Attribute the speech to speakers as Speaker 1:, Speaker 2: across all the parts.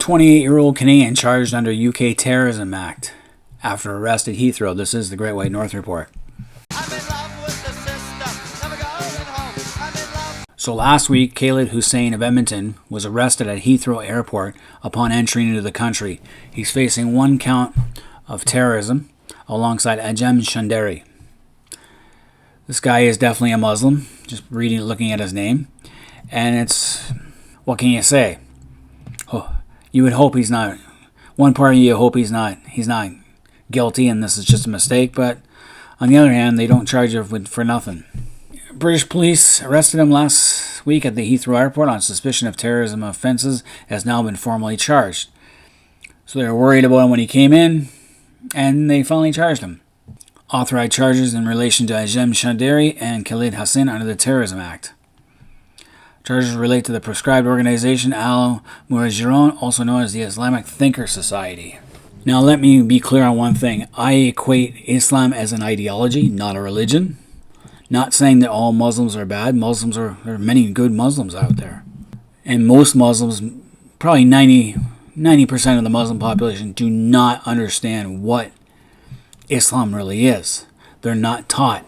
Speaker 1: 28-year-old Canadian charged under UK Terrorism Act after arrest at Heathrow. This is the Great White North Report. So last week, Khaled Hussein of Edmonton was arrested at Heathrow Airport upon entering into the country. He's facing one count of terrorism alongside Ajem Shandari. This guy is definitely a Muslim, just looking at his name. And it's, what can you say? Oh, you would hope he's not, one part of you hope he's not guilty and this is just a mistake, but on the other hand, they don't charge him for nothing. British police arrested him last week at the Heathrow Airport on suspicion of terrorism offences, has now been formally charged. So they were worried about him when he came in, and they finally charged him. Authorized charges in relation to Ajem Shandari and Khaled Hussein under the Terrorism Act. Charges relate to the proscribed organization Al-Muhajiroun, also known as the Islamic Thinkers Society. Now let me be clear on one thing. I equate Islam as an ideology, not a religion. Not saying that all Muslims are bad. There are many good Muslims out there. And most Muslims, probably 90% of the Muslim population, do not understand what Islam really is. They're not taught.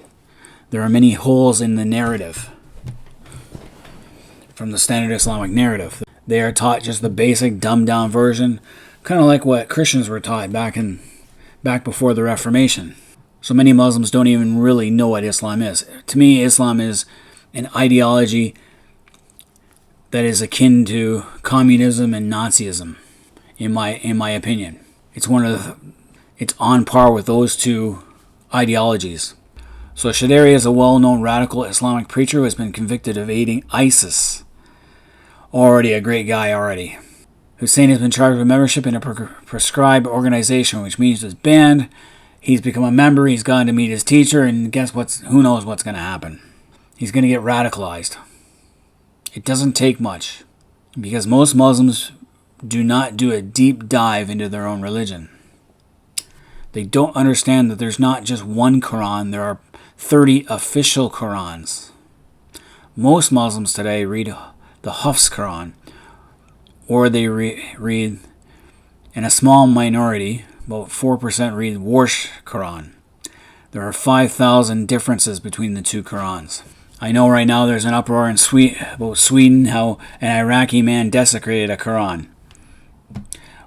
Speaker 1: There are many holes in the narrative from the standard Islamic narrative. They are taught just the basic dumbed down version, kind of like what Christians were taught back before the Reformation. So many Muslims don't even really know what Islam is. To me, Islam is an ideology that is akin to communism and Nazism, in my opinion. It's on par with those two ideologies. So Shandari is a well-known radical Islamic preacher who has been convicted of aiding ISIS. Already a great guy already. Hussein has been charged with membership in a proscribed organization, which means he's banned. He's become a member, he's gone to meet his teacher, and who knows what's going to happen. He's going to get radicalized. It doesn't take much, because most Muslims do not do a deep dive into their own religion. They don't understand that there's not just one Quran, there are 30 official Qurans. Most Muslims today read the Hafs Quran, or they read, and a small minority, about 4%, read Warsh Quran. There are 5,000 differences between the two Qurans. I know right now there's an uproar in about Sweden, how an Iraqi man desecrated a Quran.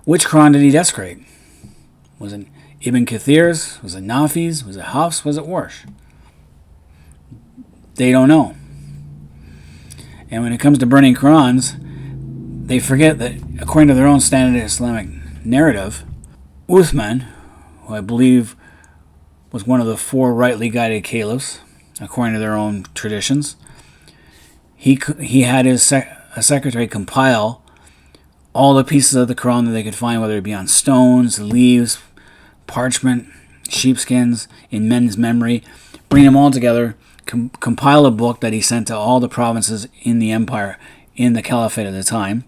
Speaker 1: Which Quran did he desecrate? Was it Ibn Kathir's? Was it Nafi's? Was it Hafs? Was it Warsh? They don't know. And when it comes to burning Qurans, they forget that according to their own standard Islamic narrative, Uthman, who I believe was one of the 4 rightly guided caliphs, according to their own traditions, he had his secretary compile all the pieces of the Quran that they could find, whether it be on stones, leaves, parchment, sheepskins, in men's memory, bring them all together, compile a book that he sent to all the provinces in the empire, in the caliphate at the time,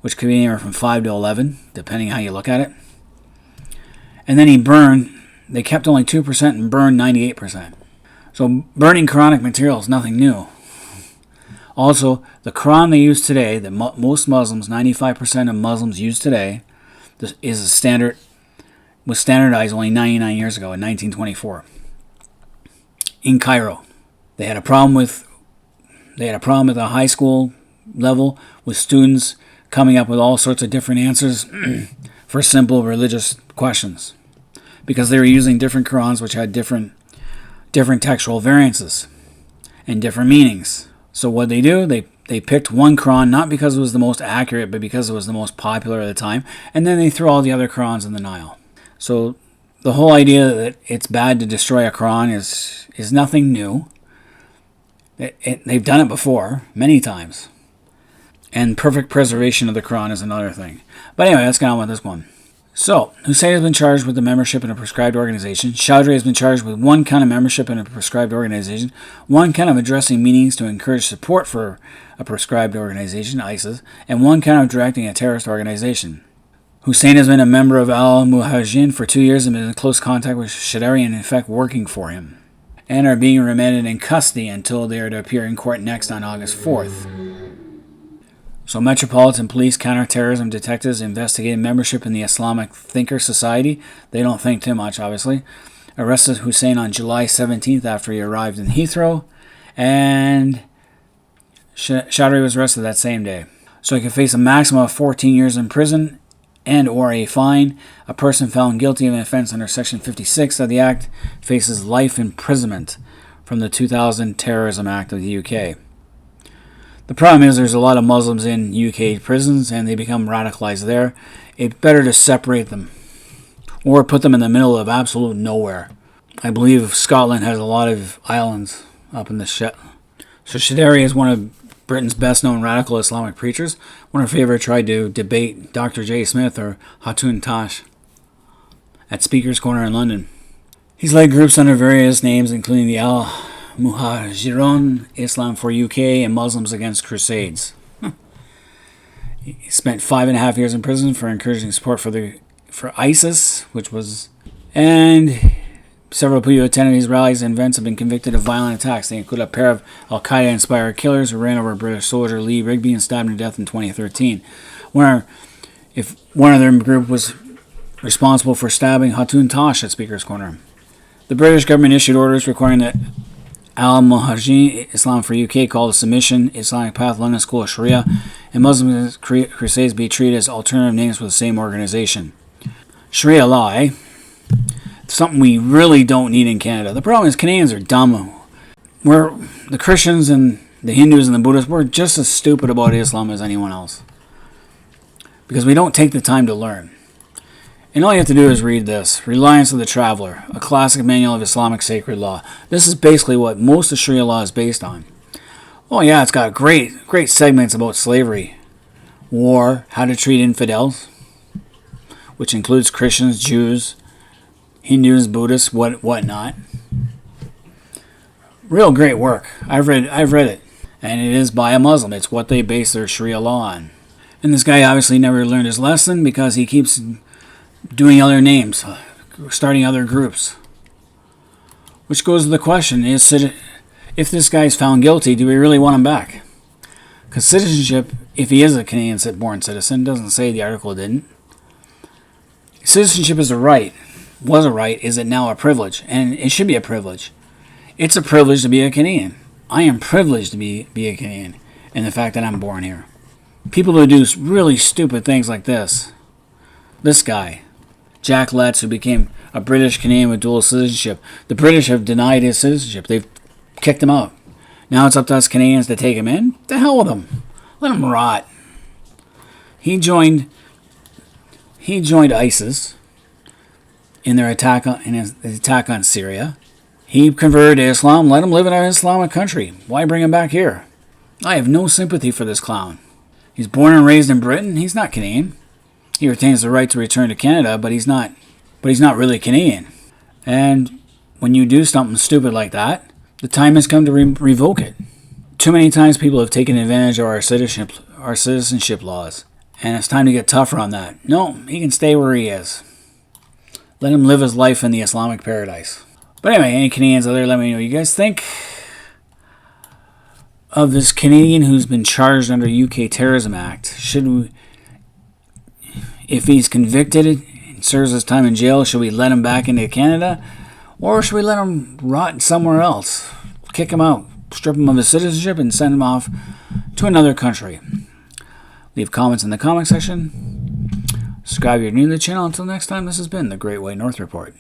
Speaker 1: which could be anywhere from 5 to 11, depending how you look at it. And then they kept only 2% and burned 98%. So burning Quranic material is nothing new. Also, the Quran they use today, that most Muslims, 95% of Muslims use today, was standardized only 99 years ago in 1924 in Cairo. They had a problem with a high school level with students coming up with all sorts of different answers for simple religious questions, because they were using different Qurans which had different textual variances and different meanings. So what they do, they picked one Quran not because it was the most accurate, but because it was the most popular at the time, and then they threw all the other Qurans in the Nile. So the whole idea that it's bad to destroy a Quran is nothing new. They've done it before many times. And perfect preservation of the Quran is another thing. But anyway, let's get on with this one. So, Hussein has been charged with the membership in a proscribed organization. Shandari has been charged with one count of membership in a proscribed organization, one count of addressing meetings to encourage support for a proscribed organization, ISIS, and one count of directing a terrorist organization. Hussein has been a member of Al-Muhajiroun for 2 years and been in close contact with Shandari and in effect working for him, and are being remanded in custody until they are to appear in court next on August 4th. So Metropolitan Police counterterrorism detectives investigated membership in the Islamic Thinkers Society. They don't think too much, obviously. Arrested Hussein on July 17th after he arrived in Heathrow. And Chaudhry was arrested that same day. So he could face a maximum of 14 years in prison and or a fine. A person found guilty of an offense under Section 56 of the Act faces life imprisonment from the 2000 Terrorism Act of the UK. The problem is there's a lot of Muslims in UK prisons and they become radicalized there. It's better to separate them or put them in the middle of absolute nowhere. I believe Scotland has a lot of islands up in the So Chaudhry is one of Britain's best-known radical Islamic preachers. One of her favorite tried to debate Dr. J. Smith or Hatun Tash at Speaker's Corner in London. He's led groups under various names, including the Al-Muhajiroun, Islam for UK, and Muslims Against Crusades. He spent 5.5 years in prison for encouraging support for ISIS, and several people who attended these rallies and events have been convicted of violent attacks. They include a pair of Al-Qaeda-inspired killers who ran over British soldier Lee Rigby and stabbed him to death in 2013. If one of their group was responsible for stabbing Hatun Tash at Speaker's Corner. The British government issued orders requiring that Al-Muhajiroun, Islam for UK, called a submission, Islamic Path, London School of Sharia, and Muslim Crusades be treated as alternative names for the same organization. Sharia law, eh? Something we really don't need in Canada. The problem is Canadians are dumb. We're the Christians and the Hindus and the Buddhists, we're just as stupid about Islam as anyone else. Because we don't take the time to learn. And all you have to do is read this. Reliance of the Traveller, a classic manual of Islamic sacred law. This is basically what most of Sharia law is based on. Oh yeah, it's got great segments about slavery, war, how to treat infidels, which includes Christians, Jews, Hindus, Buddhists, whatnot. Real great work. I've read it. And it is by a Muslim. It's what they base their Sharia law on. And this guy obviously never learned his lesson because he keeps doing other names, starting other groups. Which goes to the question, if this guy's found guilty, do we really want him back? Because citizenship, if he is a Canadian-born citizen, doesn't say the article didn't. Citizenship is a right. Was a right. Is it now a privilege? And it should be a privilege. It's a privilege to be a Canadian. I am privileged to be a Canadian. And the fact that I'm born here. People who do really stupid things like this. This guy, Jack Letts, who became a British Canadian with dual citizenship. The British have denied his citizenship. They've kicked him out. Now it's up to us Canadians to take him in? The hell with him. Let him rot. He joined ISIS in their attack on Syria. He converted to Islam. Let him live in an Islamic country. Why bring him back here? I have no sympathy for this clown. He's born and raised in Britain. He's not Canadian. He retains the right to return to Canada, but he's not really Canadian. And when you do something stupid like that, the time has come to revoke it. Too many times people have taken advantage of our citizenship laws, and it's time to get tougher on that. No, he can stay where he is. Let him live his life in the Islamic paradise. But anyway, any Canadians out there, let me know what you guys think of this Canadian who's been charged under UK Terrorism Act. If he's convicted and serves his time in jail, should we let him back into Canada? Or should we let him rot somewhere else? Kick him out, strip him of his citizenship, and send him off to another country. Leave comments in the comment section. Subscribe if you're new to the channel. Until next time, this has been the Great White North Report.